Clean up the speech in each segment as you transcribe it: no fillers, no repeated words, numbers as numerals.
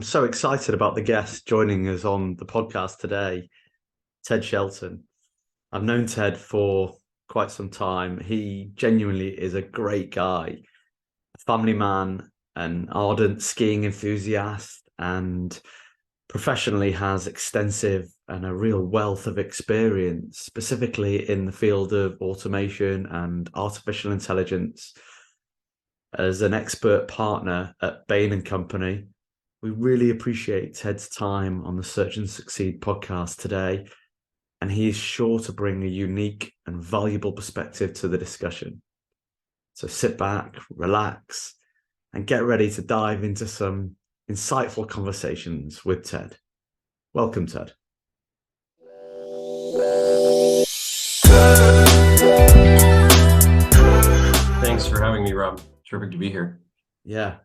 so excited about the guest joining us on the podcast today, Ted Shelton. I've known Ted for quite some time. He genuinely is a great guy, a family man, an ardent skiing enthusiast, and professionally has extensive and a real wealth of experience, specifically in the field of automation and artificial intelligence. As an expert partner at Bain & Company, we really appreciate Ted's time on the Search and Succeed podcast today, and he is sure to bring a unique and valuable perspective to the discussion. So sit back, relax, and get ready to dive into some insightful conversations with Ted. Welcome, Ted. Thanks for having me, Rob. Terrific to be here. Yeah.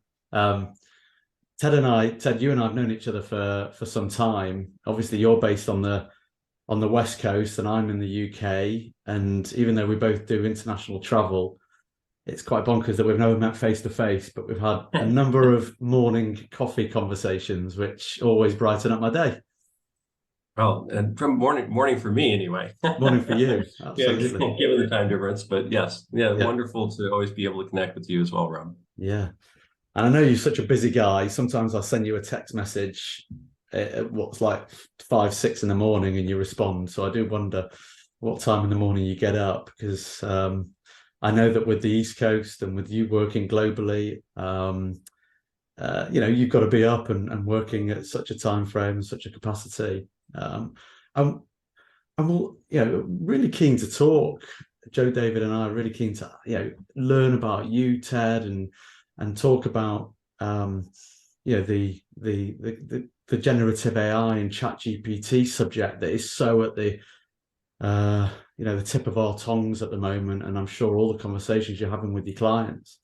Ted, you and I have known each other for some time. Obviously, you're based on the West Coast and I'm in the UK. And even though we both do international travel, it's quite bonkers that we've never met face to face, but we've had a number of morning coffee conversations, which always brighten up my day. Well, and from morning for me anyway. Morning for you, absolutely. Yeah, given the time difference, but yes, yeah, wonderful to always be able to connect with you as well, Rob. Yeah, and I know you're such a busy guy. Sometimes I'll send you a text message at what's like 5, 6 in the morning, and you respond. So I do wonder what time in the morning you get up, because I know that with the East Coast and with you working globally, you've got to be up and working at such a time frame, such a capacity. I'm really keen to talk. Joe, David, and I are really keen to learn about you, Ted, and talk about the generative AI and ChatGPT subject that is so at the tip of our tongues at the moment, and I'm sure all the conversations you're having with your clients.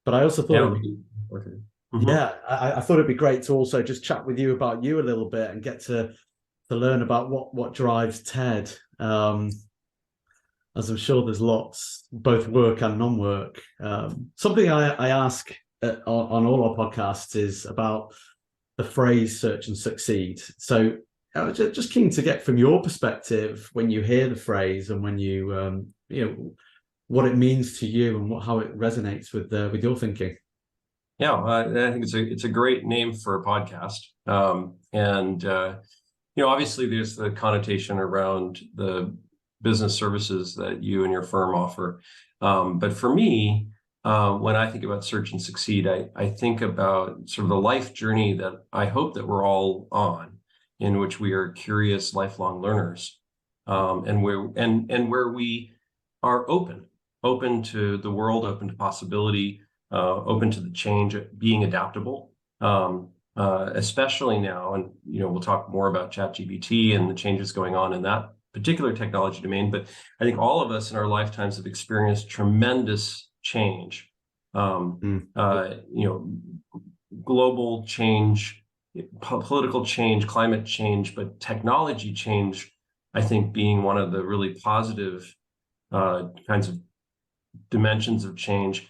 But I also thought, I thought it'd be great to also just chat with you about you a little bit and get to learn about what drives Ted. As I'm sure there's lots, both work and non-work. Something I ask on all our podcasts is about the phrase "search and succeed." So I was just keen to get from your perspective when you hear the phrase and when you what it means to you and how it resonates with your thinking. Yeah, I think it's a great name for a podcast, obviously there's the connotation around the business services that you and your firm offer, but for me, when I think about Search and Succeed, I think about sort of the life journey that I hope that we're all on, in which we are curious, lifelong learners, and where we are open to the world, open to possibility, open to the change, being adaptable, especially now. And we'll talk more about ChatGPT and the changes going on in that particular technology domain. But I think all of us in our lifetimes have experienced tremendous change, global change, political change, climate change, but technology change, I think, being one of the really positive kinds of dimensions of change,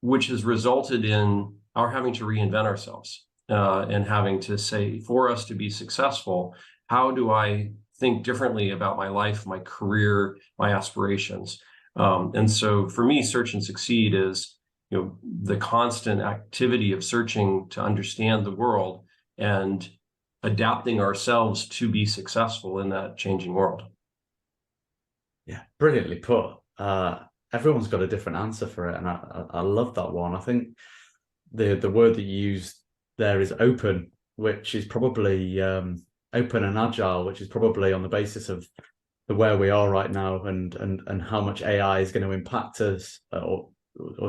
which has resulted in our having to reinvent ourselves and having to say, for us to be successful, how do I think differently about my life, my career, my aspirations? And so for me, Search and Succeed is the constant activity of searching to understand the world and adapting ourselves to be successful in that changing world. Yeah, brilliantly put. Everyone's got a different answer for it, and I love that one. I think the word that you used there is open, which is probably open and agile, which is probably on the basis of where we are right now and how much AI is going to impact us or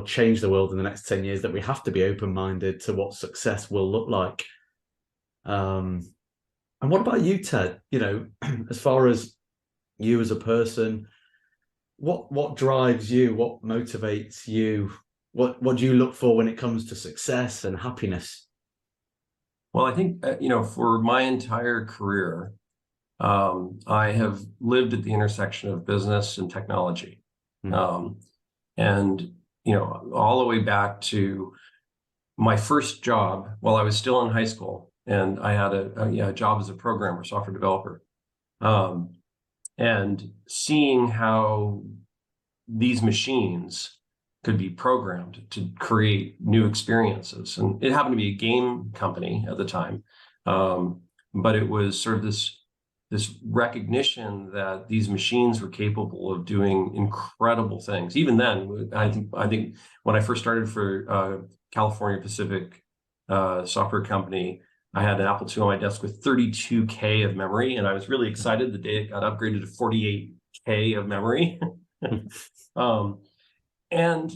change the world in the next 10 years, that we have to be open-minded to what success will look like. And what about you, Ted? As far as you as a person, what drives you? What motivates you? What do you look for when it comes to success and happiness? Well, I think, for my entire career, I have lived at the intersection of business and technology. And, all the way back to my first job while I was still in high school, and I had a job as a programmer, software developer, and seeing how these machines could be programmed to create new experiences. And it happened to be a game company at the time, but it was sort of this recognition that these machines were capable of doing incredible things. Even then, I think when I first started for California Pacific software company, I had an Apple II on my desk with 32K of memory, and I was really excited the day it got upgraded to 48K of memory. And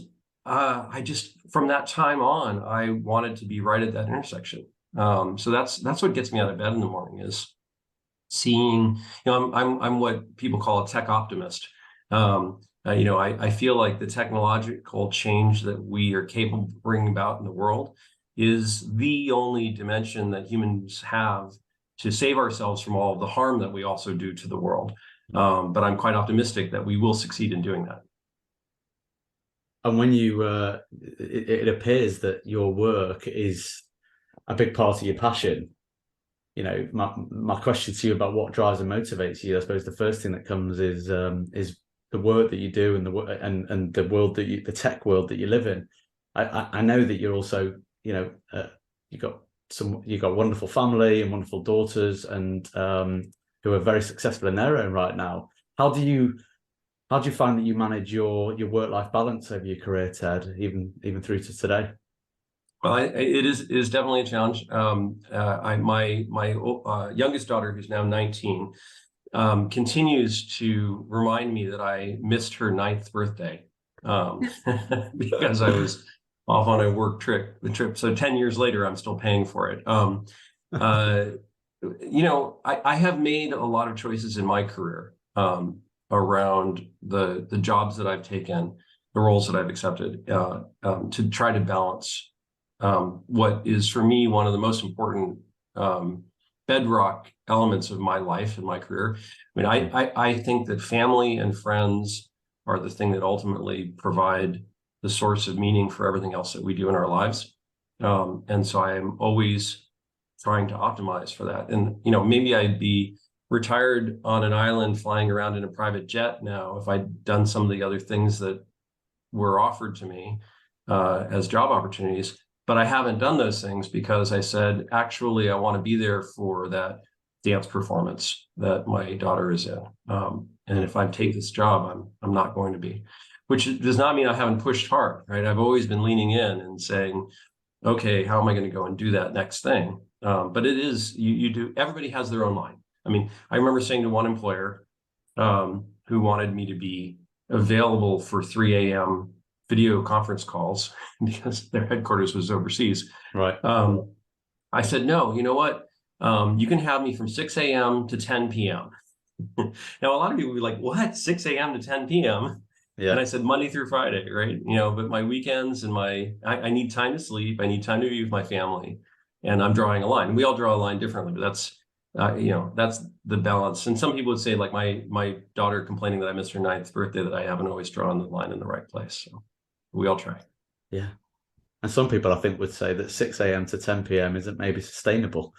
I just, from that time on, I wanted to be right at that intersection. So that's what gets me out of bed in the morning, is seeing, I'm what people call a tech optimist. I feel like the technological change that we are capable of bringing about in the world is the only dimension that humans have to save ourselves from all of the harm that we also do to the world. But I'm quite optimistic that we will succeed in doing that. And when you, it appears that your work is a big part of your passion. My question to you about what drives and motivates you, I suppose the first thing that comes is the work that you do and the world the tech world that you live in. I know that you're also, you got wonderful family and wonderful daughters, and who are very successful in their own right now. How do you find that you manage your work-life balance over your career, Ted, even through to today? Well, it is definitely a challenge. My youngest daughter, who's now 19, continues to remind me that I missed her 9th birthday because I was off on a work trip. So 10 years later, I'm still paying for it. I have made a lot of choices in my career around the jobs that I've taken, the roles that I've accepted, to try to balance what is for me one of the most important bedrock elements of my life and my career. I mean, I think that family and friends are the thing that ultimately provide the source of meaning for everything else that we do in our lives. And so I am always trying to optimize for that. And, maybe I'd be retired on an island flying around in a private jet now if I'd done some of the other things that were offered to me as job opportunities. But I haven't done those things because I said, actually, I want to be there for that dance performance that my daughter is in. And if I take this job, I'm not going to be, which does not mean I haven't pushed hard, right? I've always been leaning in and saying, okay, how am I going to go and do that next thing? But it is, you do, everybody has their own line. I mean, I remember saying to one employer who wanted me to be available for 3 a.m. video conference calls because their headquarters was overseas. Right. I said, no, you know what? You can have me from 6 a.m. to 10 p.m. Now, a lot of people will be like, what? 6 a.m. to 10 p.m.? Yeah. And I said, Monday through Friday, right? But my weekends and I need time to sleep. I need time to be with my family. And I'm drawing a line. And we all draw a line differently, but that's the balance. And some people would say, like my daughter complaining that I missed her 9th birthday, that I haven't always drawn the line in the right place. So we all try. Yeah. And some people, I think, would say that 6 a.m. to 10 p.m. isn't maybe sustainable.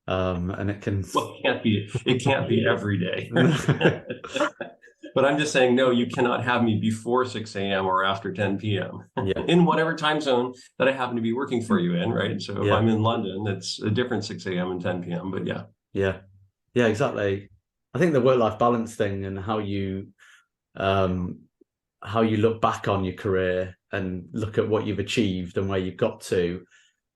And it can... Well, it can't be every day. But I'm just saying, no, you cannot have me before 6 a.m. or after 10 p.m. Yeah. In whatever time zone that I happen to be working for you in, right? So if I'm in London, it's a different 6 a.m. and 10 p.m. But yeah. Yeah. Yeah, exactly. I think the work-life balance thing and how you look back on your career and look at what you've achieved and where you've got to.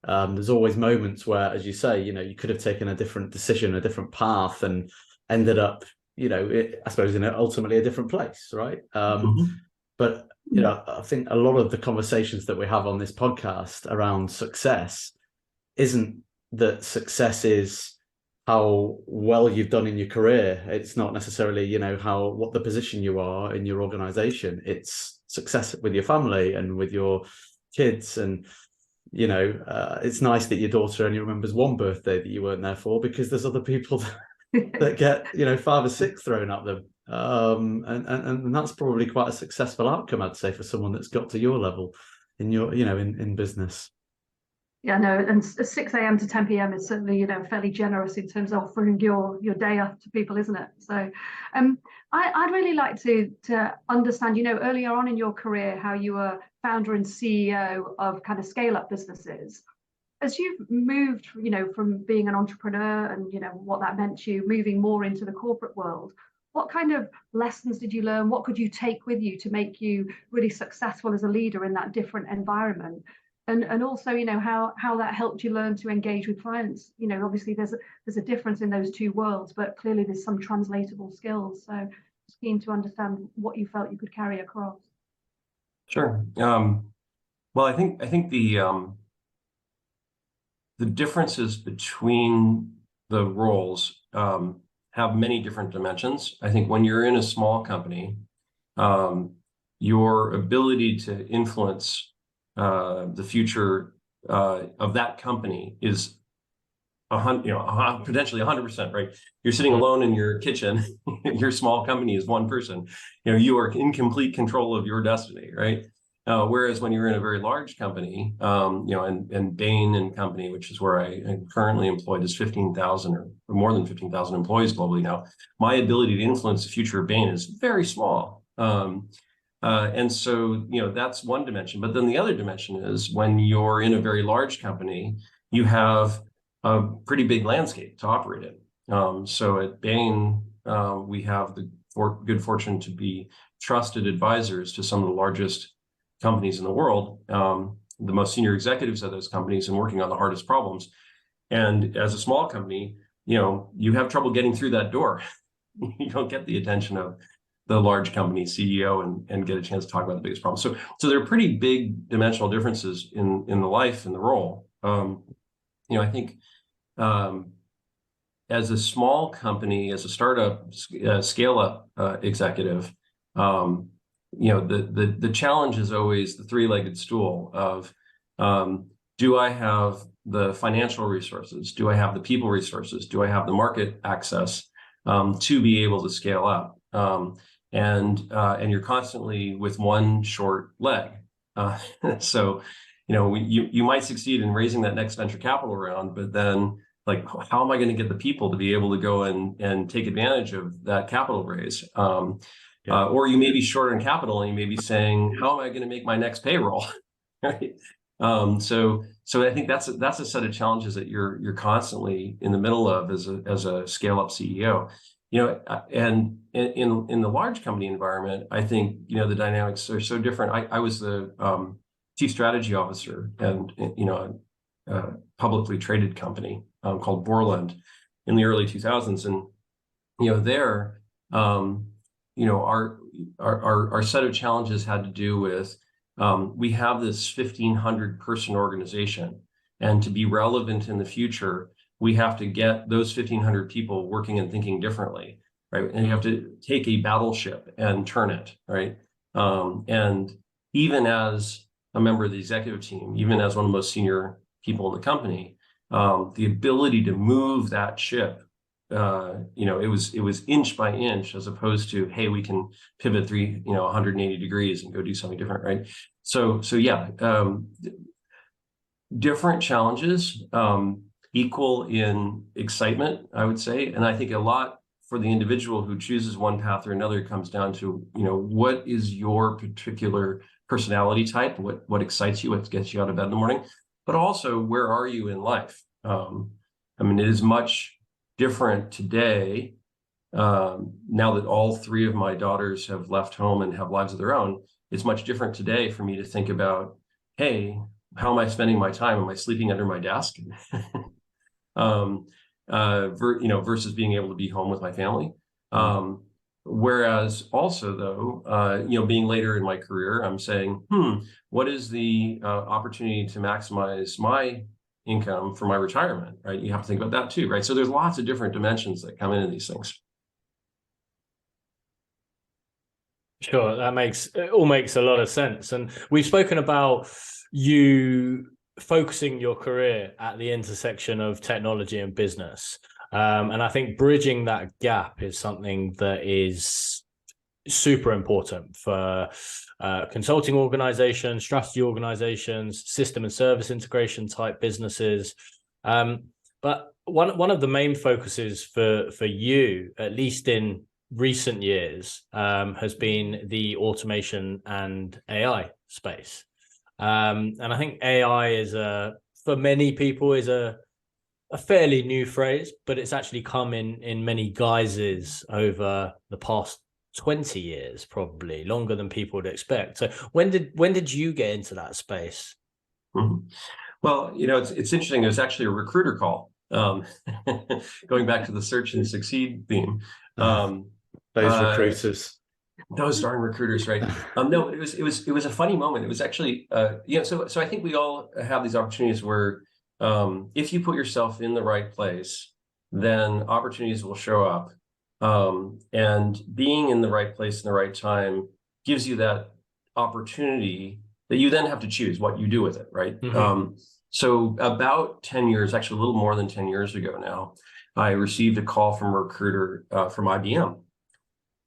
There's always moments where, as you say, you could have taken a different decision, a different path, and ended up, I suppose, in ultimately a different place, right? But I think a lot of the conversations that we have on this podcast around success isn't that success is how well you've done in your career. It's not necessarily, what the position you are in your organization. It's success with your family and with your kids. And, it's nice that your daughter only remembers one birthday that you weren't there for, because there's other people that get, 5 or 6 thrown at them. And that's probably quite a successful outcome, I'd say, for someone that's got to your level in your, in business. Yeah, no, and 6 a.m. to 10 p.m. is certainly, fairly generous in terms of offering your day up to people, isn't it? So, I'd really like to understand, earlier on in your career, how you were founder and CEO of kind of scale up businesses. As you've moved, from being an entrepreneur and what that meant to you, moving more into the corporate world, what kind of lessons did you learn? What could you take with you to make you really successful as a leader in that different environment? And also, how that helped you learn to engage with clients. Obviously there's a difference in those two worlds, but clearly there's some translatable skills. So just keen to understand what you felt you could carry across. Sure. Well, I think the differences between the roles have many different dimensions. I think when you're in a small company, your ability to influence the future of that company is potentially 100%, right? You're sitting alone in your kitchen. Your small company is one person. You are in complete control of your destiny, right? Whereas when you're in a very large company, and Bain and Company, which is where I am currently employed, is 15,000 or more than 15,000 employees globally now. My ability to influence the future of Bain is very small. And so, that's one dimension. But then the other dimension is when you're in a very large company, you have a pretty big landscape to operate in. So at Bain, we have the good fortune to be trusted advisors to some of the largest companies in the world, the most senior executives of those companies, and working on the hardest problems. And as a small company, you have trouble getting through that door. You don't get the attention of the large company CEO and get a chance to talk about the biggest problems. So there are pretty big dimensional differences in the life and the role. I think as a small company, as a startup, scale up executive, the challenge is always the three-legged stool of, do I have the financial resources? Do I have the people resources? Do I have the market access to be able to scale up? And you're constantly with one short leg. So, you might succeed in raising that next venture capital round, but then how am I going to get the people to be able to go and take advantage of that capital raise? Or you may be short on capital and you may be saying, how am I going to make my next payroll? Right. So I think that's a set of challenges that you're constantly in the middle of as a scale up CEO. And in the large company environment, I think the dynamics are so different. I was the chief strategy officer and a publicly traded company called Borland in the early 2000s, and there our set of challenges had to do with we have this 1,500 person organization, and to be relevant in the future, we have to get those 1,500 people working and thinking differently, right? And you have to take a battleship and turn it, right? And even as a member of the executive team, even as one of the most senior people in the company, the ability to move that ship, it was inch by inch, as opposed to, hey, we can pivot 180 degrees and go do something different, right? So yeah, different challenges, equal in excitement, I would say. And I think a lot for the individual who chooses one path or another comes down to, what is your particular personality type, what excites you, what gets you out of bed in the morning, but also where are you in life? It is much different today, now that all three of my daughters have left home and have lives of their own. It's much different today for me to think about, hey, how am I spending my time? Am I sleeping under my desk? Versus being able to be home with my family. Whereas also, though, being later in my career, I'm saying, what is the opportunity to maximize my income for my retirement, right? You have to think about that too, right? So there's lots of different dimensions that come into these things. Sure, it all makes a lot of sense. And we've spoken about you focusing your career at the intersection of technology and business. And I think bridging that gap is something that is super important for consulting organizations, strategy organizations, system and service integration type businesses. But one of the main focuses for you, at least in recent years, has been the automation and AI space. And I think AI is for many people is a fairly new phrase, but it's actually come in many guises over the past 20 years, probably longer than people would expect. So when did you get into that space? Mm-hmm. Well, it's interesting. There's actually a recruiter call, going back to the search and succeed theme. Those recruiters. Those darn recruiters, right? No, it was a funny moment. It was actually, so I think we all have these opportunities where, if you put yourself in the right place, then opportunities will show up. And being in the right place in the right time gives you that opportunity that you then have to choose what you do with it, right? Mm-hmm. So about 10 years, actually a little more than 10 years ago now, I received a call from a recruiter from IBM.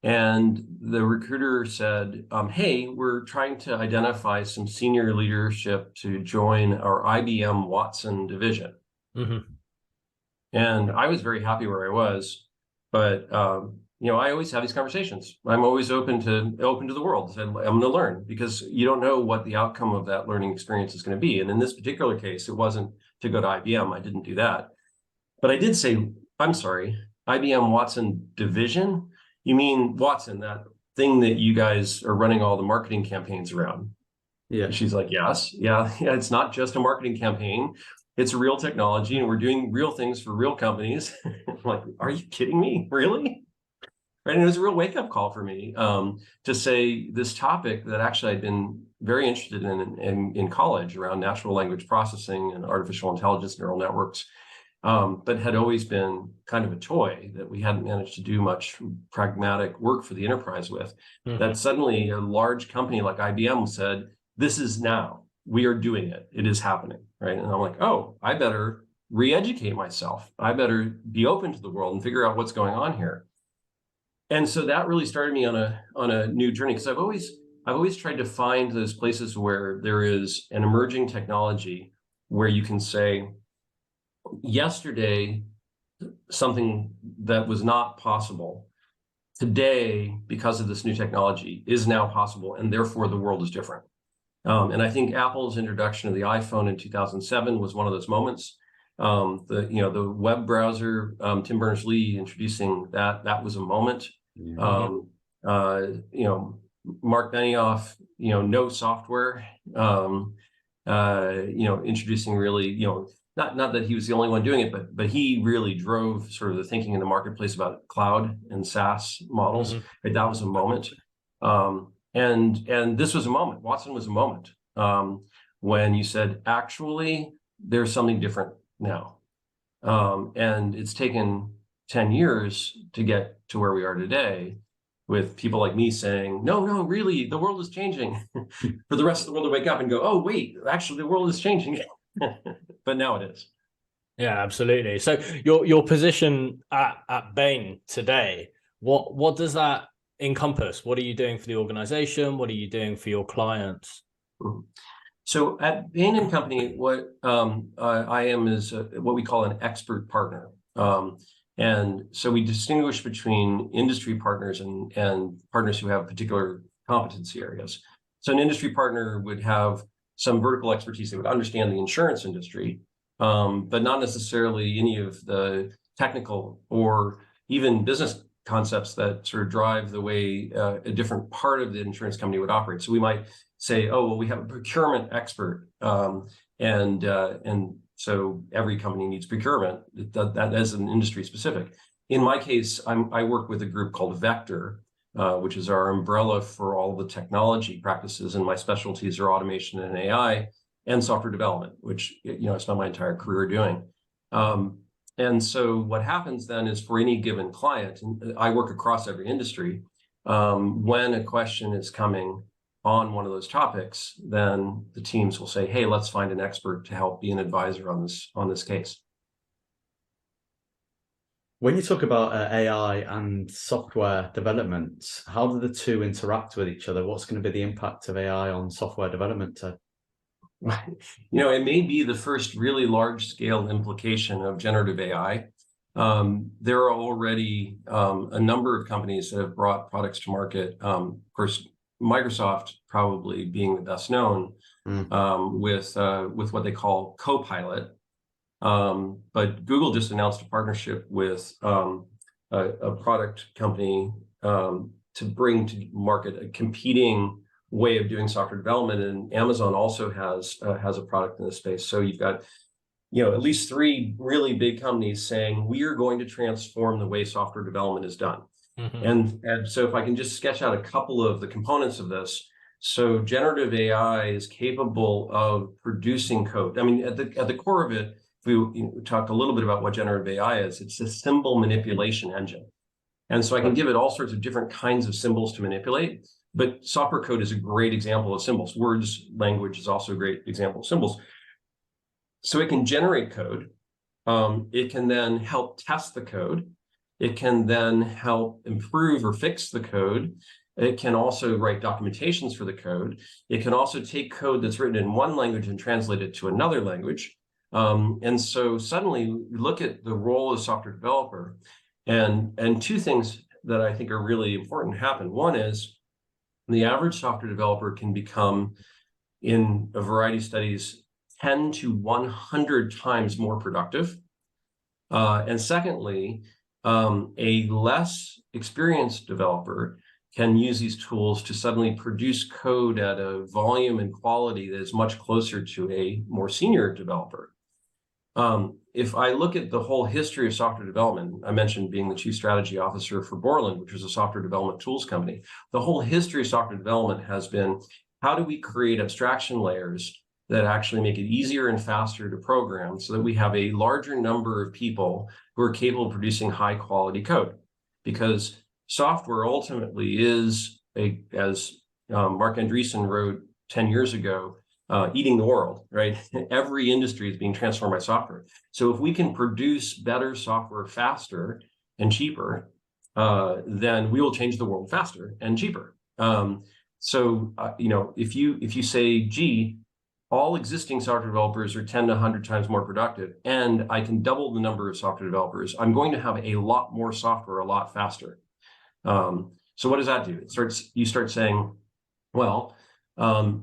And the recruiter said, hey, we're trying to identify some senior leadership to join our IBM Watson division. Mm-hmm. And I was very happy where I was, but I always have these conversations. I'm always open to the world. I'm going to learn, because you don't know what the outcome of that learning experience is going to be. And in this particular case, it wasn't to go to IBM. I didn't do that. But I did say, I'm sorry, IBM Watson division? You mean Watson, that thing that you guys are running all the marketing campaigns around? Yeah. And she's like, yes. Yeah. It's not just a marketing campaign. It's a real technology, and we're doing real things for real companies. I'm like, are you kidding me? Really? Right. And it was a real wake-up call for me, to say this topic that actually I'd been very interested in college around natural language processing and artificial intelligence, neural networks, but had always been kind of a toy that we hadn't managed to do much pragmatic work for the enterprise with. Mm-hmm. That suddenly a large company like IBM said, this is now. We are doing it. It is happening. Right. And I'm like, oh, I better re-educate myself. I better be open to the world and figure out what's going on here. And so that really started me on a new journey, because I've always tried to find those places where there is an emerging technology where you can say, yesterday, something that was not possible today, because of this new technology, is now possible, and therefore the world is different. And I think Apple's introduction of the iPhone in 2007 was one of those moments. The web browser, Tim Berners-Lee introducing that was a moment. Mm-hmm. Mark Benioff, no software, introducing really, not that he was the only one doing it, but he really drove sort of the thinking in the marketplace about cloud and SaaS models. Mm-hmm. Right? That was a moment. And this was a moment. Watson was a moment, when you said, actually, there's something different now. And it's taken 10 years to get to where we are today, with people like me saying, no, really, the world is changing. For the rest of the world to wake up and go, oh, wait, actually, the world is changing. But now it is. Yeah, absolutely. So your position at Bain today, what does that encompass? What are you doing for the organization? What are you doing for your clients? Mm-hmm. So at Bain & Company, what I am is what we call an expert partner. And so we distinguish between industry partners and partners who have particular competency areas. So an industry partner would have some vertical expertise. They would understand the insurance industry, but not necessarily any of the technical or even business concepts that sort of drive the way a different part of the insurance company would operate. So we might say, oh, well, we have a procurement expert, and so every company needs procurement. That is an industry specific. In my case, I work with a group called Vector, which is our umbrella for all the technology practices, and my specialties are automation and AI and software development, which I spent my entire career doing. And so what happens then is, for any given client, and I work across every industry, when a question is coming on one of those topics, then the teams will say, hey, let's find an expert to help be an advisor on this case. When you talk about AI and software development, how do the two interact with each other? What's going to be the impact of AI on software development, Ted? It may be the first really large-scale implication of generative AI. There are already a number of companies that have brought products to market. Of course, Microsoft probably being the best known with what they call Copilot. But Google just announced a partnership with a product company to bring to market a competing way of doing software development, and Amazon also has a product in this space. So you've got at least 3 really big companies saying we are going to transform the way software development is done. And so if I can just sketch out a couple of the components of this. So generative AI is capable of producing code. I mean, at the core of it, we talked a little bit about what generative AI is. It's a symbol manipulation engine. And so I can give it all sorts of different kinds of symbols to manipulate, but software code is a great example of symbols. Words, language is also a great example of symbols. So it can generate code. It can then help test the code. It can then help improve or fix the code. It can also write documentations for the code. It can also take code that's written in one language and translate it to another language. And so suddenly we look at the role of software developer, and 2 things that I think are really important happen. One is the average software developer can become, in a variety of studies, 10 to 100 times more productive. And secondly, a less experienced developer can use these tools to suddenly produce code at a volume and quality that is much closer to a more senior developer. If I look at the whole history of software development, I mentioned being the chief strategy officer for Borland, which was a software development tools company. The whole history of software development has been, how do we create abstraction layers that actually make it easier and faster to program so that we have a larger number of people who are capable of producing high quality code? Because software ultimately is, as Mark Andreessen wrote 10 years ago, eating the world, right? Every industry is being transformed by software. So if we can produce better software faster and cheaper, then we will change the world faster and cheaper. If you say, gee, all existing software developers are 10 to 100 times more productive, and I can double the number of software developers, I'm going to have a lot more software a lot faster. So what does that do? You start saying, well,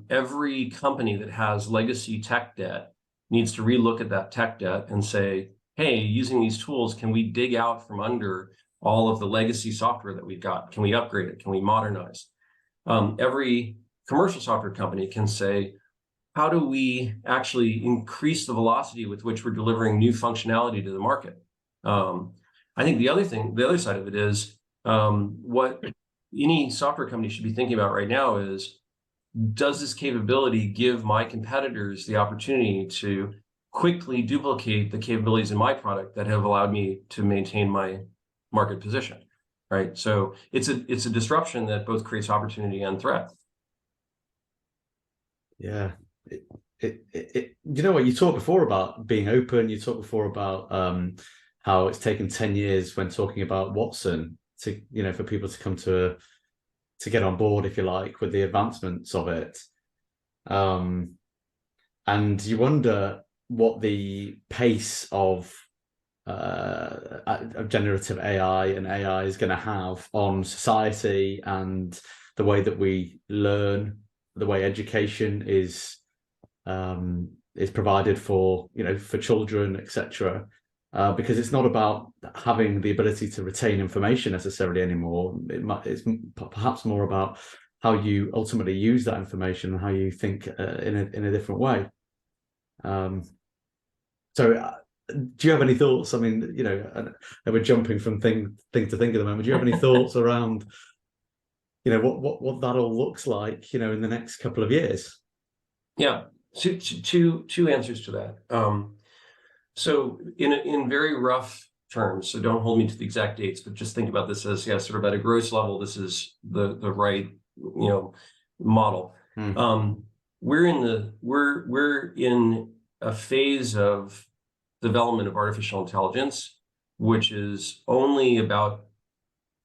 every company that has legacy tech debt needs to relook at that tech debt and say, hey, using these tools, can we dig out from under all of the legacy software that we've got? Can we upgrade it? Can we modernize? Every commercial software company can say, how do we actually increase the velocity with which we're delivering new functionality to the market? I think the other side of it is what any software company should be thinking about right now is, does this capability give my competitors the opportunity to quickly duplicate the capabilities in my product that have allowed me to maintain my market position, right? So it's a disruption that both creates opportunity and threat. Yeah. You know what, you talked before about being open, you talked before about how it's taken 10 years when talking about Watson to, for people to come to get on board, if you like, with the advancements of it. And you wonder what the pace of generative AI and AI is going to have on society and the way that we learn, the way education is provided for, for children, etc. Because it's not about having the ability to retain information necessarily anymore. It's perhaps more about how you ultimately use that information and how you think in a different way. So do you have any thoughts? I mean, we're jumping from thing to thing at the moment. Do you have any thoughts around, what that all looks like, in the next couple of years? Yeah, two answers to that. So in very rough terms, so don't hold me to the exact dates, but just think about this as, sort of at a gross level, this is the right, model. We're in a phase of development of artificial intelligence which is only about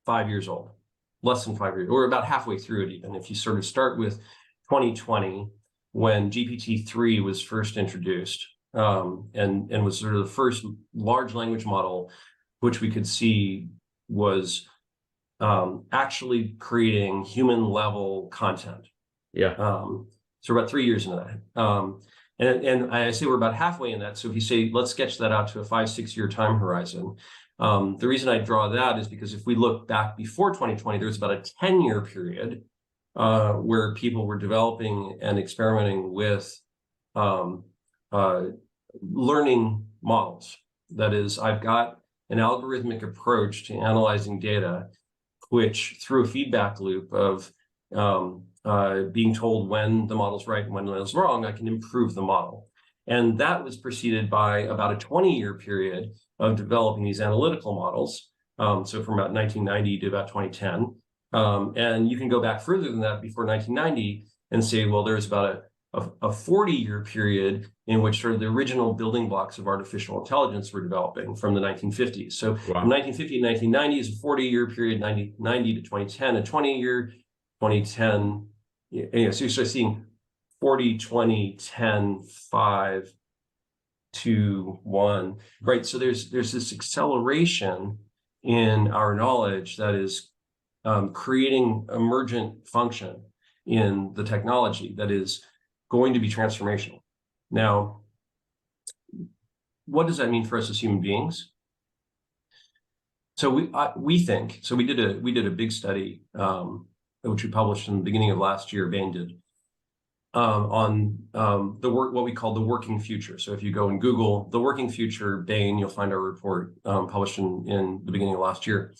5 years old, less than 5 years, or about halfway through it even. If you sort of start with 2020, when GPT-3 was first introduced, and was sort of the first large language model, which we could see was actually creating human level content. Yeah. So we're about 3 years into that. And I say we're about halfway in that. So if you say, let's sketch that out to a 5-6 year time horizon, the reason I draw that is because if we look back before 2020, there was about a 10-year period where people were developing and experimenting with learning models. That is, I've got an algorithmic approach to analyzing data, which through a feedback loop of being told when the model's right and when the model's wrong, I can improve the model. And that was preceded by about a 20-year period of developing these analytical models. So from about 1990 to about 2010. And you can go back further than that before 1990 and say, well, there's about a 40-year period in which sort of the original building blocks of artificial intelligence were developing from the 1950s. So from 1950 to 1990 is a 40-year period, 1990 to 2010, a 20-year, 2010. Anyway, so you start seeing 40, 20, 10, 5, 2, 1, right? So there's this acceleration in our knowledge that is creating emergent function in the technology that is going to be transformational. Now, what does that mean for us as human beings? So we think, so we did a big study, which we published in the beginning of last year, Bain did, on what we call the working future. So if you go and Google the working future Bain, you'll find our report published in the beginning of last year.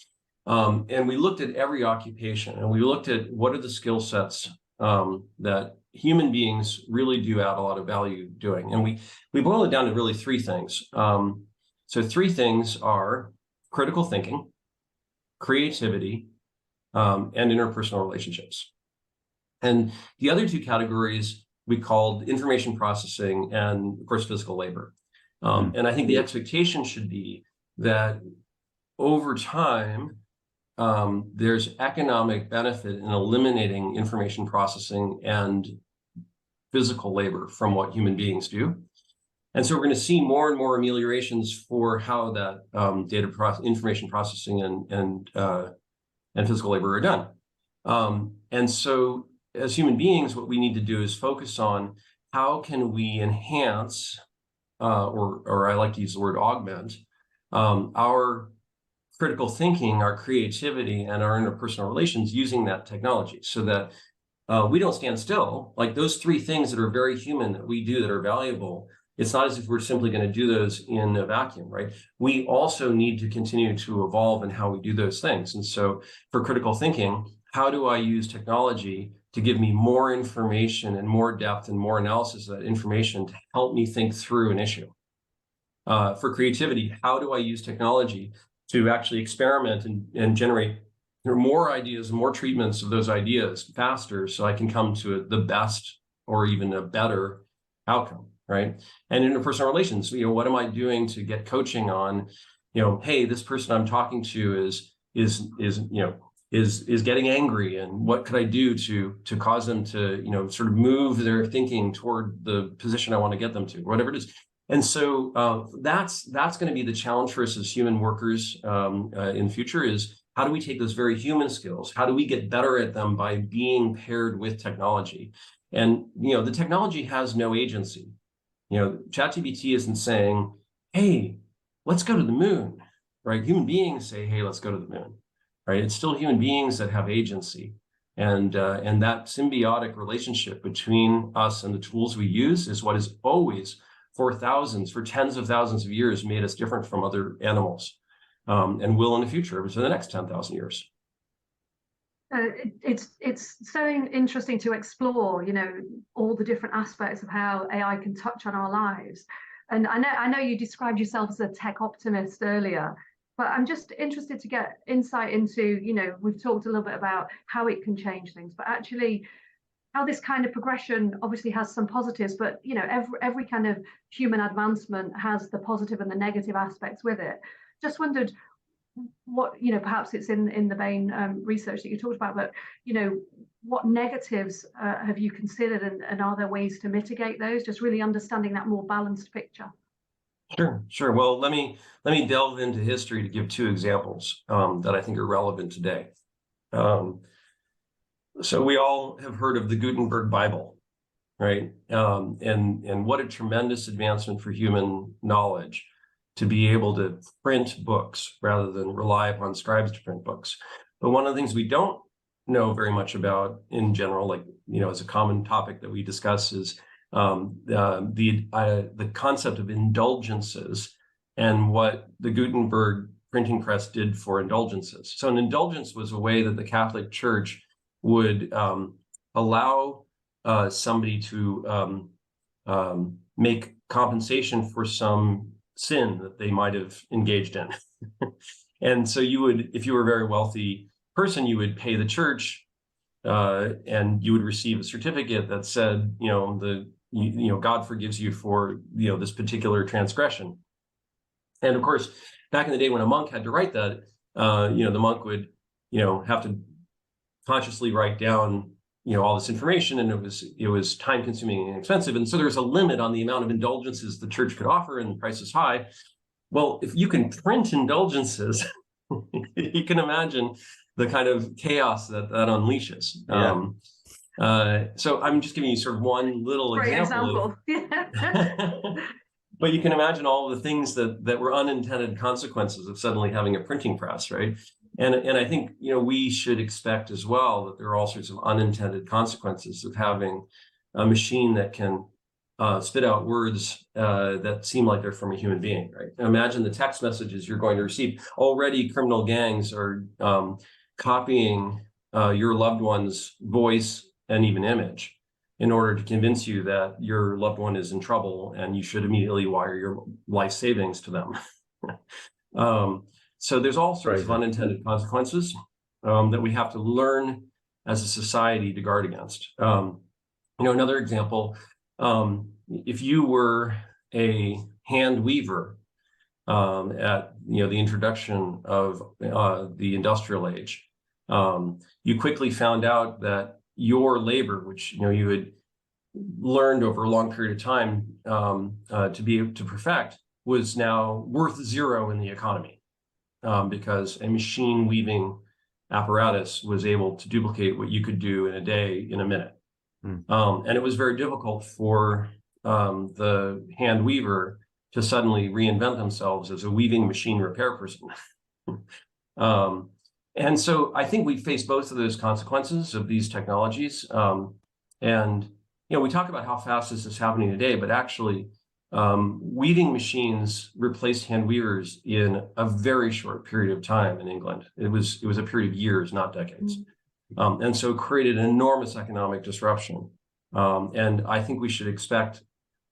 And we looked at every occupation, and we looked at what are the skill sets that human beings really do add a lot of value doing. And we boil it down to really three things. So three things are critical thinking, creativity, and interpersonal relationships. And the other two categories we called information processing and, of course, physical labor. And I think the expectation should be that over time, there's economic benefit in eliminating information processing and physical labor from what human beings do. And so we're going to see more and more ameliorations for how that information processing and physical labor are done. And so as human beings, what we need to do is focus on how can we enhance, or I like to use the word augment, our critical thinking, our creativity, and our interpersonal relations using that technology so that we don't stand still. Like those three things that are very human that we do that are valuable, it's not as if we're simply going to do those in a vacuum, right? We also need to continue to evolve in how we do those things. And so for critical thinking, how do I use technology to give me more information and more depth and more analysis of that information to help me think through an issue? For creativity, how do I use technology to actually experiment and generate more ideas, more treatments of those ideas faster so I can come to the best or even a better outcome, right? And interpersonal relations, what am I doing to get coaching on, hey, this person I'm talking to is getting angry, and what could I do to cause them to, sort of move their thinking toward the position I want to get them to, whatever it is. And so that's going to be the challenge for us as human workers in the future is how do we take those very human skills? How do we get better at them by being paired with technology? And, the technology has no agency. ChatGPT isn't saying, hey, let's go to the moon, right? Human beings say, hey, let's go to the moon, right? It's still human beings that have agency. And that symbiotic relationship between us and the tools we use is what is always for tens of thousands of years made us different from other animals, and will in the future for the next 10,000 years. It's so interesting to explore, all the different aspects of how AI can touch on our lives. And I know you described yourself as a tech optimist earlier, but I'm just interested to get insight into, we've talked a little bit about how it can change things, but actually how this kind of progression obviously has some positives, but every kind of human advancement has the positive and the negative aspects with it. just wondered what, perhaps it's in the vein research that you talked about, but what negatives have you considered, and are there ways to mitigate those? Just really understanding that more balanced picture. Sure. Well, let me delve into history to give two examples that I think are relevant today. So we all have heard of the Gutenberg Bible, right? And what a tremendous advancement for human knowledge to be able to print books rather than rely upon scribes to print books. But one of the things we don't know very much about in general, like, as a common topic that we discuss, is the concept of indulgences and what the Gutenberg printing press did for indulgences. So an indulgence was a way that the Catholic Church would allow somebody to make compensation for some sin that they might have engaged in. And so you would, if you were a very wealthy person, you would pay the church and you would receive a certificate that said, God forgives you for, this particular transgression. And of course, back in the day when a monk had to write that, the monk would, have to consciously write down, all this information, and it was time consuming and expensive. And so there's a limit on the amount of indulgences the church could offer, and the price is high. Well, if you can print indulgences, you can imagine the kind of chaos that unleashes. Yeah. So I'm just giving you sort of one little example. But you can imagine all the things that were unintended consequences of suddenly having a printing press, right? And I think, we should expect as well that there are all sorts of unintended consequences of having a machine that can spit out words that seem like they're from a human being, right? And imagine the text messages you're going to receive. Already criminal gangs are copying your loved one's voice and even image in order to convince you that your loved one is in trouble and you should immediately wire your life savings to them. So there's all sorts of unintended consequences that we have to learn as a society to guard against. Another example, if you were a hand weaver at the introduction of the industrial age, you quickly found out that your labor, which you had learned over a long period of time to be able to perfect, was now worth zero in the economy. Because a machine weaving apparatus was able to duplicate what you could do in a day, in a minute. And it was very difficult for the hand weaver to suddenly reinvent themselves as a weaving machine repair person. And so I think we face both of those consequences of these technologies. And we talk about how fast this is happening today, but actually, weaving machines replaced hand weavers in a very short period of time in England. It was a period of years, not decades. And so created an enormous economic disruption. And I think we should expect,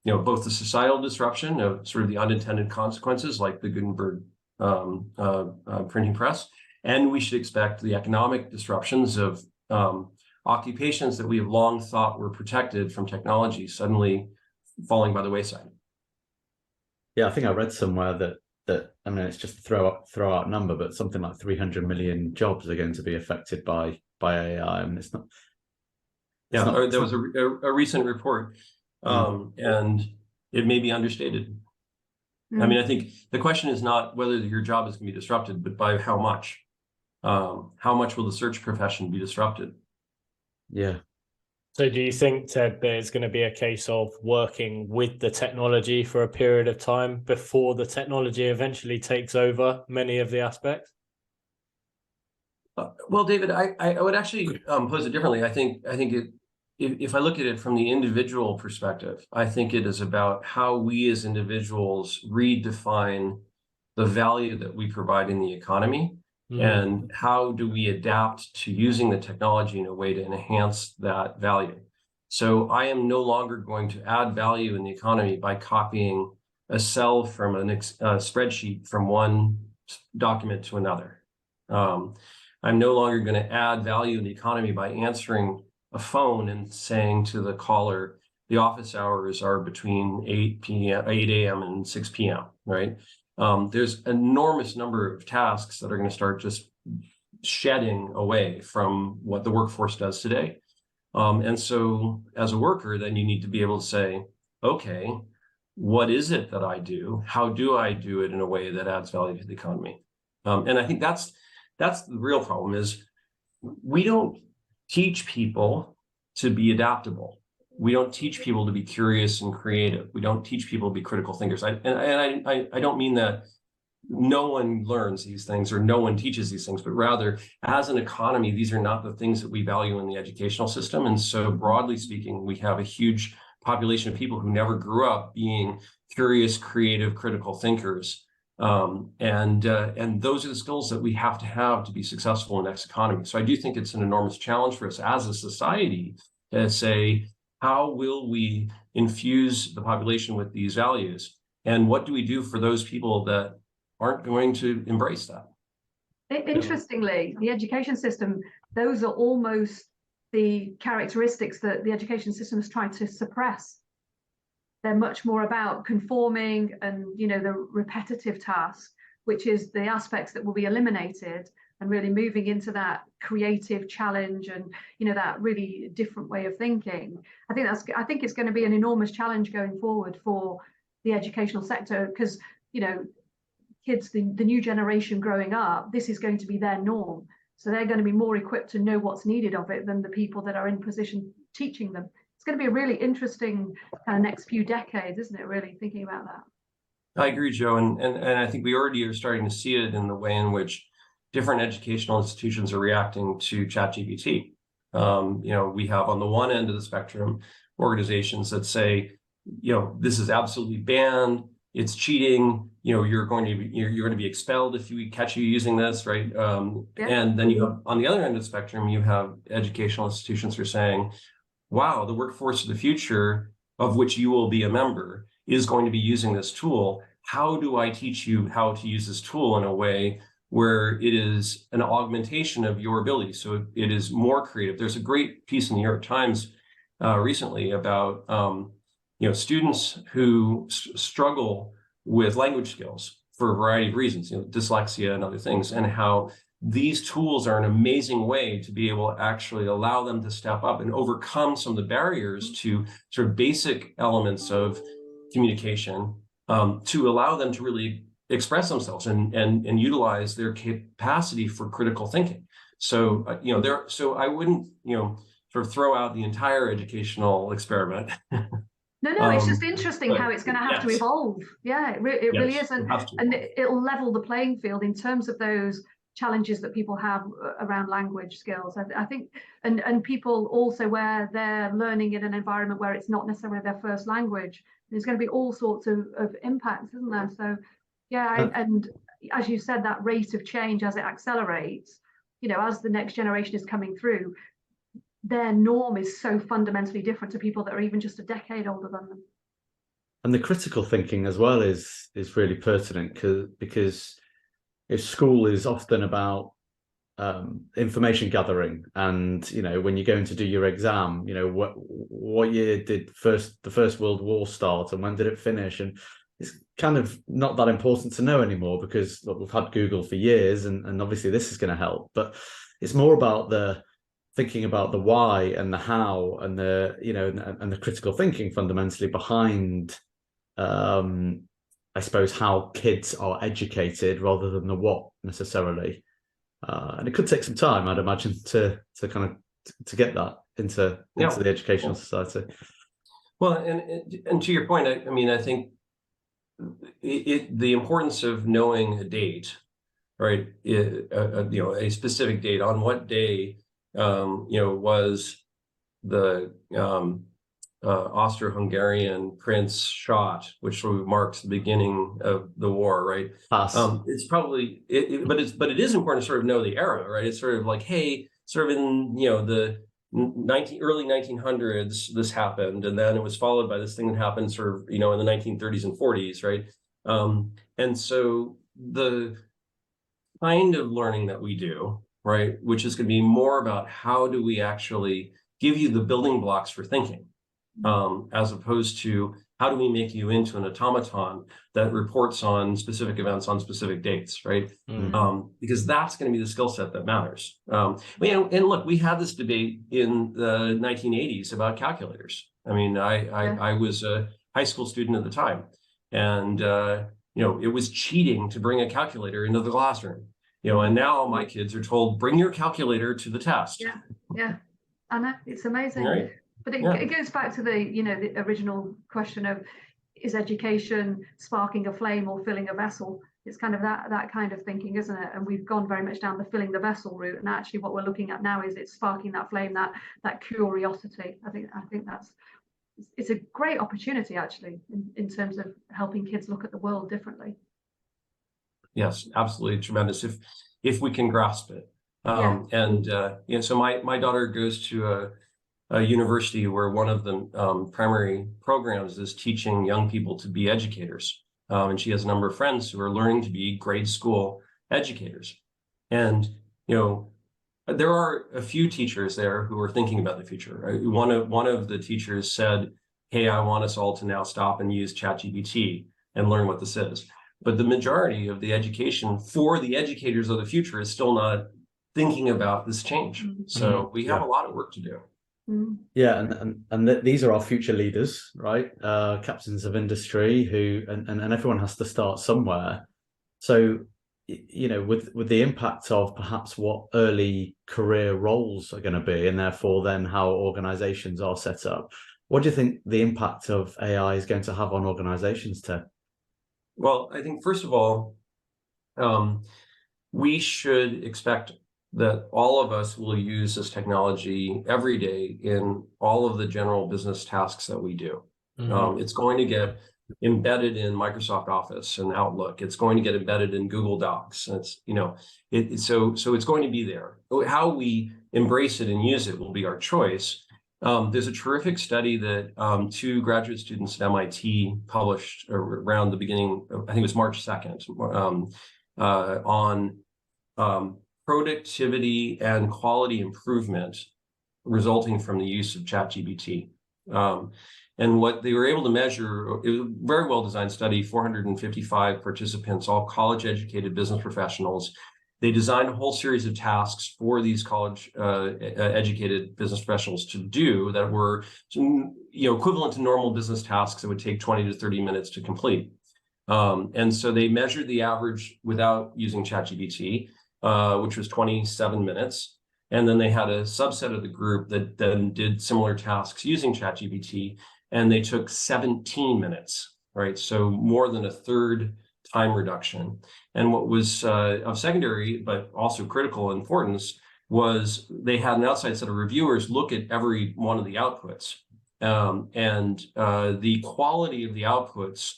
both the societal disruption of sort of the unintended consequences like the Gutenberg printing press, and we should expect the economic disruptions of occupations that we have long thought were protected from technology suddenly falling by the wayside. Yeah, I think I read somewhere that I mean, it's just a throw out number, but something like 300 million jobs are going to be affected by AI. I mean, it's not. There was a recent report, and it may be understated. I mean, I think the question is not whether your job is going to be disrupted, but by how much. How much will the search profession be disrupted? Yeah. So do you think, Ted, there's going to be a case of working with the technology for a period of time before the technology eventually takes over many of the aspects? Well, David, I would actually pose it differently. I think if I look at it from the individual perspective, I think it is about how we as individuals redefine the value that we provide in the economy. And how do we adapt to using the technology in a way to enhance that value? So I am no longer going to add value in the economy by copying a cell from a spreadsheet from one document to another. I'm no longer going to add value in the economy by answering a phone and saying to the caller, the office hours are between 8 a.m. and 6 p.m., right? there's an enormous number of tasks that are going to start just shedding away from what the workforce does today. And so as a worker, then you need to be able to say, okay, what is it that I do? How do I do it in a way that adds value to the economy? And I think that's the real problem is we don't teach people to be adaptable. We don't teach people to be curious and creative. We don't teach people to be critical thinkers. I don't mean that no one learns these things or no one teaches these things, but rather as an economy, these are not the things that we value in the educational system. And so broadly speaking, we have a huge population of people who never grew up being curious, creative, critical thinkers. And those are the skills that we have to be successful in the next economy. So I do think it's an enormous challenge for us as a society to say, how will we infuse the population with these values? And what do we do for those people that aren't going to embrace that? Interestingly, the education system, those are almost the characteristics that the education system is trying to suppress. They're much more about conforming and, you know, the repetitive task, which is the aspects that will be eliminated, and really moving into that creative challenge and, you know, that really different way of thinking. I think it's going to be an enormous challenge going forward for the educational sector, because, you know, kids, the new generation growing up, this is going to be their norm. So they're going to be more equipped to know what's needed of it than the people that are in position teaching them. It's going to be a really interesting kind of next few decades, isn't it, really, thinking about that? I agree, Joe. And I think we already are starting to see it in the way in which different educational institutions are reacting to ChatGPT. You know, we have on the one end of the spectrum organizations that say, you know, this is absolutely banned, it's cheating, you know, you're going to be expelled if we catch you using this, right? And then you have on the other end of the spectrum, you have educational institutions who are saying, wow, the workforce of the future, of which you will be a member, is going to be using this tool. How do I teach you how to use this tool in a way where it is an augmentation of your ability, so it is more creative? There's a great piece in the New York Times recently about you know, students who struggle with language skills for a variety of reasons, you know, dyslexia and other things, and how these tools are an amazing way to be able to actually allow them to step up and overcome some of the barriers to sort of basic elements of communication, to allow them to really express themselves and utilize their capacity for critical thinking. So, you know, so I wouldn't, you know, sort of throw out the entire educational experiment. No, it's just interesting how it's going to have to evolve. Yeah, it really is. And it'll level the playing field in terms of those challenges that people have around language skills. I think, and people also where they're learning in an environment where it's not necessarily their first language, there's going to be all sorts of impacts, isn't there? So, yeah, and as you said, that rate of change as it accelerates, you know, as the next generation is coming through, their norm is so fundamentally different to people that are even just a decade older than them. And the critical thinking as well is really pertinent because if school is often about information gathering, and you know, when you're going to do your exam, you know, what year did the First World War start and when did it finish, and it's kind of not that important to know anymore because look, we've had Google for years, and obviously this is going to help, but it's more about thinking about the why and the how and the, you know, and the critical thinking fundamentally behind, I suppose, how kids are educated rather than the what necessarily. And it could take some time, I'd imagine, to kind of to get that into the educational society. Well, and to your point, I mean, I think the importance of knowing a date, right? You know, a specific date, on what day, you know, was the Austro-Hungarian prince shot, which sort of marks the beginning of the war, right? It's probably, but it is important to sort of know the era, right? It's sort of like, hey, sort of in, you know, the early 1900s, this happened, and then it was followed by this thing that happened sort of, you know, in the 1930s and 40s, right? And so the kind of learning that we do, right, which is going to be more about how do we actually give you the building blocks for thinking, as opposed to how do we make you into an automaton that reports on specific events on specific dates, right? Because that's going to be the skill set that matters. And look, we had this debate in the 1980s about calculators. I mean, I was a high school student at the time, and it was cheating to bring a calculator into the classroom. And now my kids are told, bring your calculator to the test. Yeah, I know, it's amazing. Right. But it goes back to the original question of, is education sparking a flame or filling a vessel? It's kind of that kind of thinking, isn't it? And we've gone very much down the filling the vessel route. And actually what we're looking at now is it's sparking that flame, that curiosity. I think it's a great opportunity, actually, in terms of helping kids look at the world differently. Yes, absolutely tremendous if we can grasp it. So my daughter goes to a university where one of the primary programs is teaching young people to be educators. And she has a number of friends who are learning to be grade school educators. And, there are a few teachers there who are thinking about the future. Right? One of the teachers said, hey, I want us all to now stop and use ChatGPT and learn what this is. But the majority of the education for the educators of the future is still not thinking about this change. So we have a lot of work to do. Yeah, and these are our future leaders, right? Captains of industry and everyone has to start somewhere. So, with the impact of perhaps what early career roles are going to be, and therefore then how organizations are set up, what do you think the impact of AI is going to have on organizations, Ted? Well, I think first of all, we should expect that all of us will use this technology every day in all of the general business tasks that we do. It's going to get embedded in Microsoft Office and Outlook. It's going to get embedded in Google Docs. It's so it's going to be there. How we embrace it and use it will be our choice. There's a terrific study that two graduate students at MIT published around the beginning, I think it was March 2nd, on productivity and quality improvement resulting from the use of ChatGPT. And what they were able to measure, it was a very well-designed study, 455 participants, all college-educated business professionals. They designed a whole series of tasks for these college-educated business professionals to do that were equivalent to normal business tasks that would take 20 to 30 minutes to complete. And so they measured the average without using ChatGPT, which was 27 minutes. And then they had a subset of the group that then did similar tasks using ChatGPT, and they took 17 minutes, right? So more than a third time reduction. And what was of secondary, but also critical importance, was they had an outside set of reviewers look at every one of the outputs. The quality of the outputs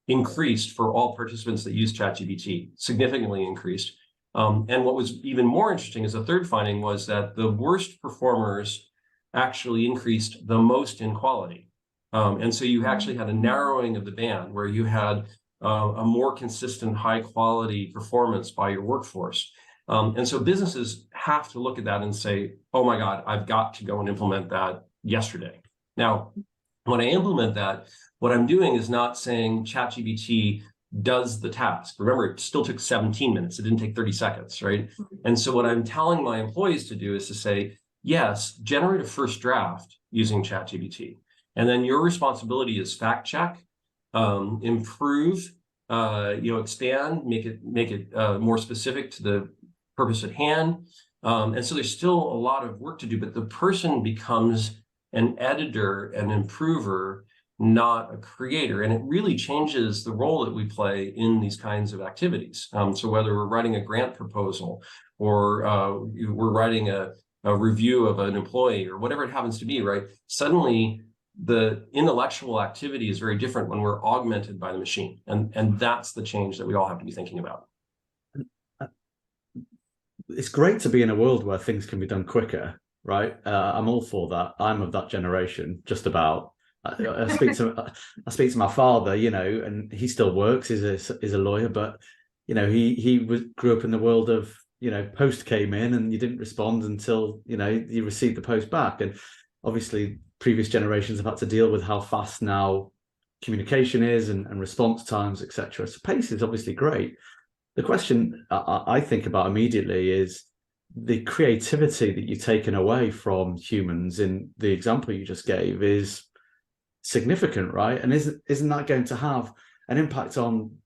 increased for all participants that used ChatGPT, significantly increased. And what was even more interesting as a third finding was that the worst performers actually increased the most in quality. And so you actually had a narrowing of the band where you had a more consistent high quality performance by your workforce. And so businesses have to look at that and say, oh my God, I've got to go and implement that yesterday. Now, when I implement that, what I'm doing is not saying ChatGPT does the task. Remember, it still took 17 minutes. It didn't take 30 seconds, right? And so what I'm telling my employees to do is to say, yes, generate a first draft using ChatGPT. And then your responsibility is fact check, improve, expand, make it more specific to the purpose at hand. And so there's still a lot of work to do, but the person becomes an editor, an improver, not a creator. And it really changes the role that we play in these kinds of activities. So whether we're writing a grant proposal or we're writing a review of an employee or whatever it happens to be, right? Suddenly the intellectual activity is very different when we're augmented by the machine. And that's the change that we all have to be thinking about. It's great to be in a world where things can be done quicker, right? I'm all for that. I'm of that generation, just about. I speak to my father, and he still works. He's a lawyer, but he grew up in the world of post came in and you didn't respond until you received the post back. And obviously, previous generations have had to deal with how fast now communication is and response times, etc. So pace is obviously great. The question I think about immediately is the creativity that you've taken away from humans in the example you just gave is significant, right? And isn't that going to have an impact on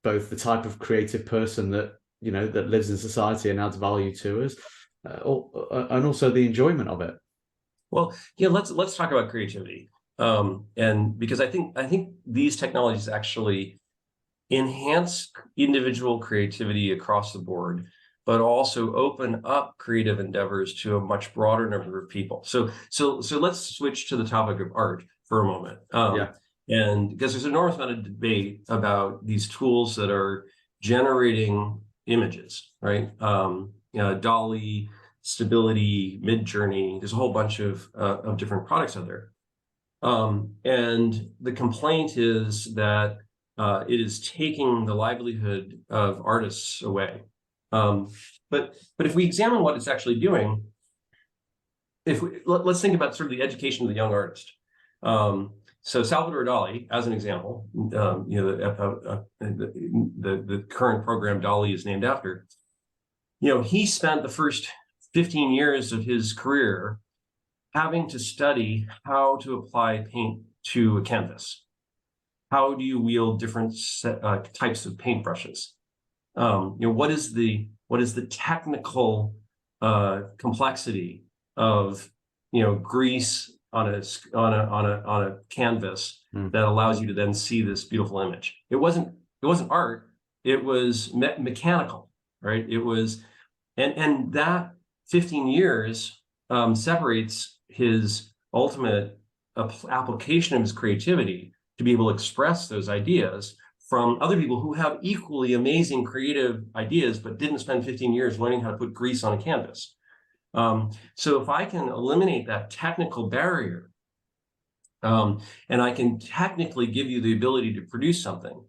both the type of creative person that that lives in society and adds value to us, and also the enjoyment of it? Well, yeah, let's talk about creativity, and because I think these technologies actually enhance individual creativity across the board, but also open up creative endeavors to a much broader number of people. So let's switch to the topic of art for a moment. And because there's an enormous amount of debate about these tools that are generating images, right? DALL-E, Stability, Midjourney. There's a whole bunch of different products out there. And the complaint is that it is taking the livelihood of artists away. But if we examine what it's actually doing, let's think about sort of the education of the young artist. So Salvador Dali, as an example, the current program DALL-E is named after. He spent the first 15 years of his career having to study how to apply paint to a canvas. How do you wield different types of paintbrushes? What is the technical complexity of grease on a canvas that allows you to then see this beautiful image? It wasn't art. It was mechanical, right? It was, and that 15 years separates his ultimate application of his creativity to be able to express those ideas from other people who have equally amazing creative ideas, but didn't spend 15 years learning how to put grease on a canvas. So if I can eliminate that technical barrier, and I can technically give you the ability to produce something,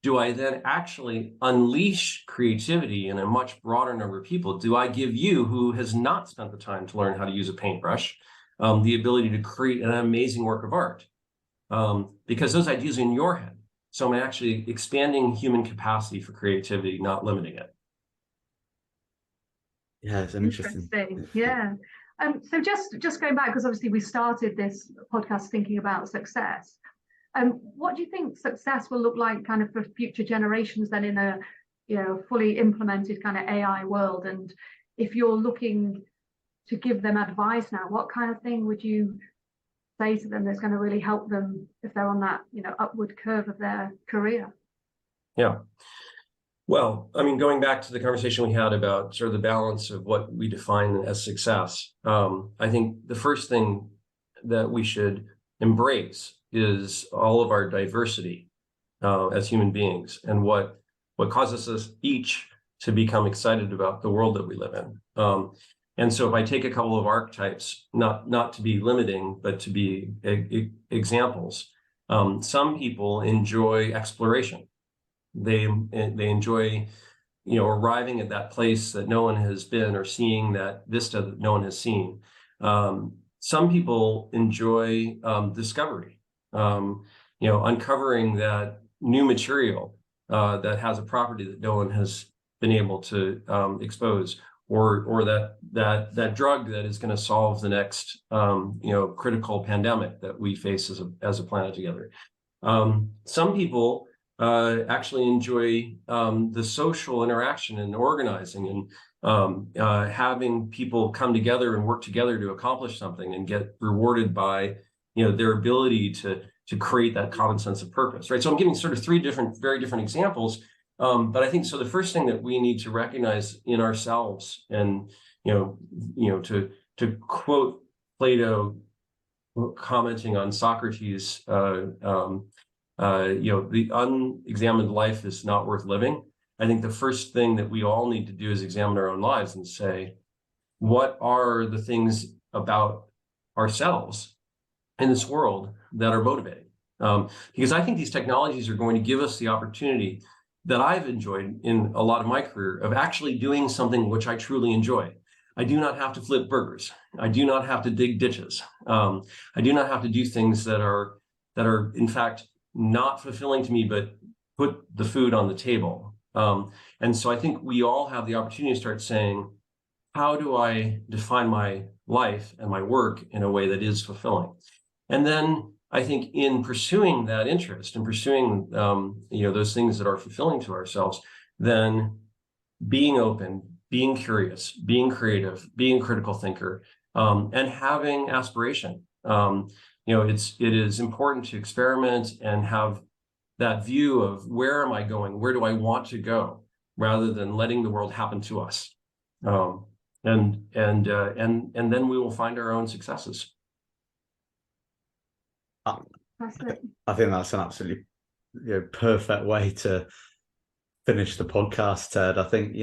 do I then actually unleash creativity in a much broader number of people? Do I give you, who has not spent the time to learn how to use a paintbrush, the ability to create an amazing work of art? Because those ideas are in your head. So I'm actually expanding human capacity for creativity, not limiting it. Yeah, it's interesting. Yeah. So just going back, because obviously we started this podcast thinking about success. What do you think success will look like kind of for future generations then in a fully implemented kind of AI world? And if you're looking to give them advice now, what kind of thing would you say to them that's going to really help them if they're on that upward curve of their career? Yeah. Well, I mean, going back to the conversation we had about sort of the balance of what we define as success, I think the first thing that we should embrace is all of our diversity as human beings, and what causes us each to become excited about the world that we live in. And so if I take a couple of archetypes, not to be limiting, but to be examples, some people enjoy exploration. They enjoy, arriving at that place that no one has been, or seeing that vista that no one has seen. Some people enjoy discovery, uncovering that new material that has a property that no one has been able to expose, or that drug that is going to solve the next critical pandemic that we face as a planet together. Some people actually enjoy the social interaction and organizing, and having people come together and work together to accomplish something and get rewarded by their ability to create that common sense of purpose, right? So I'm giving sort of three very different examples, but I think so. The first thing that we need to recognize in ourselves, and to quote Plato commenting on Socrates, the unexamined life is not worth living. I think the first thing that we all need to do is examine our own lives and say, what are the things about ourselves in this world that are motivating? Because I think these technologies are going to give us the opportunity that I've enjoyed in a lot of my career of actually doing something which I truly enjoy. I do not have to flip burgers. I do not have to dig ditches. I do not have to do things that are in fact not fulfilling to me, but put the food on the table. And so I think we all have the opportunity to start saying, how do I define my life and my work in a way that is fulfilling? And then I think in pursuing that interest and pursuing, those things that are fulfilling to ourselves, then being open, being curious, being creative, being a critical thinker, and having aspiration. It is important to experiment and have that view of where am I going? Where do I want to go? Rather than letting the world happen to us. And then we will find our own successes. I think that's an absolutely perfect way to finish the podcast, Ted. I think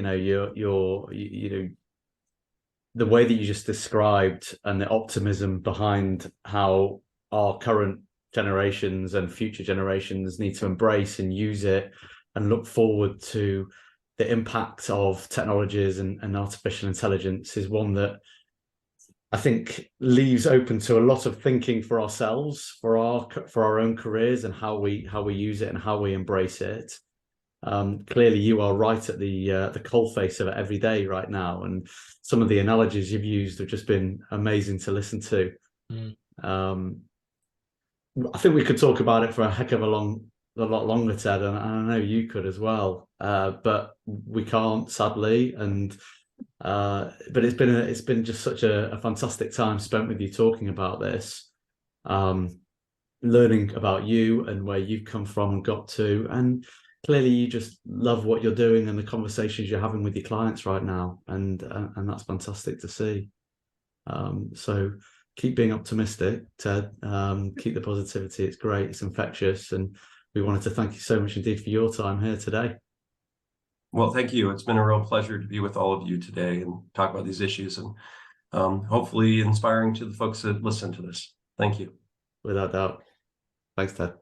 the way that you just described and the optimism behind how our current generations and future generations need to embrace and use it and look forward to the impact of technologies and artificial intelligence is one that I think leaves open to a lot of thinking for ourselves, for our own careers, and how we use it and how we embrace it. Clearly, you are right at the coalface of it every day right now, and some of the analogies you've used have just been amazing to listen to. I think we could talk about it for a heck of a lot longer, Ted, and I know you could as well, but we can't, sadly. And but it's been just such a fantastic time spent with you talking about this, learning about you and where you've come from and got to, and clearly you just love what you're doing and the conversations you're having with your clients right now, and that's fantastic to see. So keep being optimistic, Ted. Keep the positivity. It's great. It's infectious, and we wanted to thank you so much indeed for your time here today. Well, thank you. It's been a real pleasure to be with all of you today and talk about these issues, and hopefully inspiring to the folks that listen to this. Thank you. Without doubt. Thanks, Ted.